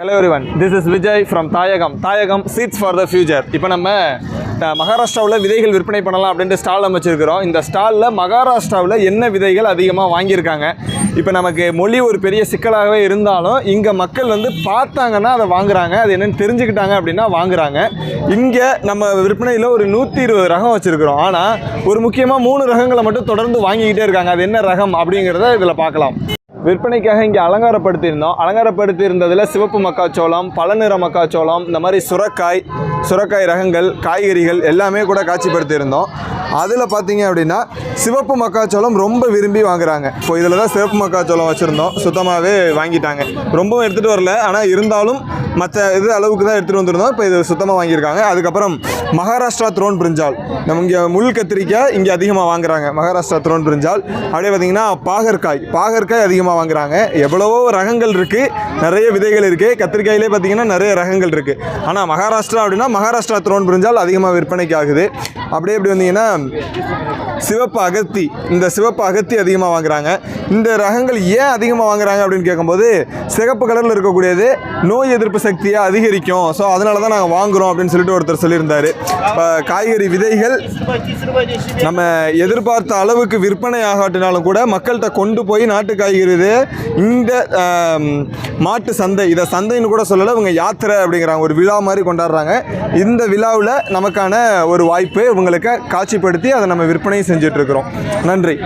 Hello everyone, this is Vijay from Thayagam Seeds for the Future. இப்போ நம்ம மகாராஷ்டிராவில் விதைகள் விற்பனை பண்ணலாம் அப்படின்ட்டு ஸ்டால் அமைச்சிருக்கிறோம். இந்த ஸ்டாலில் மகாராஷ்டிராவில் என்ன விதைகள் அதிகமாக வாங்கியிருக்காங்க. இப்போ நமக்கு மொழி ஒரு பெரிய சிக்கலாகவே இருந்தாலும் இங்கே மக்கள் வந்து பார்த்தாங்கன்னா அதை வாங்குறாங்க, அது என்னென்னு தெரிஞ்சுக்கிட்டாங்க அப்படின்னா வாங்குறாங்க. இங்கே நம்ம விற்பனையில் ஒரு 120 ரகம் வச்சுருக்கிறோம். ஆனால் ஒரு முக்கியமாக 3 ரகங்களை மட்டும் தொடர்ந்து வாங்கிக்கிட்டே இருக்காங்க. அது என்ன ரகம் அப்படிங்கிறத இதில் பார்க்கலாம். விற்பனைக்காக இங்கே அலங்காரப்படுத்தியிருந்ததில் சிவப்பு மக்காச்சோளம், பலநிற மக்காச்சோளம், இந்த மாதிரி சுரக்காய் ரகங்கள், காய்கறிகள் எல்லாமே கூட காட்சிப்படுத்தியிருந்தோம். அதில் பார்த்தீங்க அப்படின்னா சிவப்பு மக்காச்சோளம் ரொம்ப விரும்பி வாங்குறாங்க. இப்போ இதில் தான் சிவப்பு மக்காச்சோளம் வச்சுருந்தோம், சுத்தமாகவே வாங்கிட்டாங்க. ரொம்பவும் எடுத்துகிட்டு வரல, ஆனால் இருந்தாலும் மற்ற அளவுக்கு தான் எடுத்துகிட்டு வந்துருந்தோம். இப்போ இது சுத்தமாக வாங்கியிருக்காங்க. அதுக்கப்புறம் மகாராஷ்டிரா த்ரோன் பிரிஞ்சால், நம்ம இங்கே முள் கத்திரிக்காய் இங்கே அதிகமாக வாங்குறாங்க. மகாராஷ்டிரா த்ரோன் பிரிஞ்சால். அப்படியே பார்த்திங்கன்னா பாகற்காய் அதிகமாக வாங்குறாங்க. எவ்வளவோ ரகங்கள் இருக்குது, நிறைய விதைகள் இருக்குது. கத்திரிக்காயிலே பார்த்திங்கன்னா நிறைய ரகங்கள் இருக்குது. ஆனால் மகாராஷ்டிரா அப்படின்னா மகாராஷ்டிரா த்ரோன் பிரிஞ்சால் அதிகமாக விற்பனைக்கு ஆகுது. அப்படியே இப்படி வந்தீங்கன்னா சிவப்பு அகத்தி அதிகமாக வாங்குறாங்க. இந்த ரகங்கள் ஏன் அதிகமாக வாங்குறாங்க அப்படின்னு கேட்கும்போது, சிகப்பு கலரில் இருக்கக்கூடியது நோய் எதிர்ப்பு சக்தியை அதிகரிக்கும், ஸோ அதனால தான் நாங்கள் வாங்குகிறோம் அப்படின்னு சொல்லிட்டு ஒருத்தர் சொல்லியிருந்தார். இப்போ காய்கறி விதைகள் நம்ம எதிர்பார்த்த அளவுக்கு விற்பனை ஆகாட்டினாலும் கூட மக்கள்கிட்ட கொண்டு போய் நாட்டு காய்கறி இந்த மாட்டு சந்தை, இதை சந்தைன்னு கூட சொல்லலை, இவங்க யாத்திரை அப்படிங்கிறாங்க, ஒரு விழா மாதிரி கொண்டாடுறாங்க. இந்த விழாவில் நமக்கான ஒரு வாய்ப்பு இவங்களுக்கு காட்சிப்படுத்தி அதை நம்ம விற்பனை செஞ்சிட்ருக்கிறோம். நன்றி.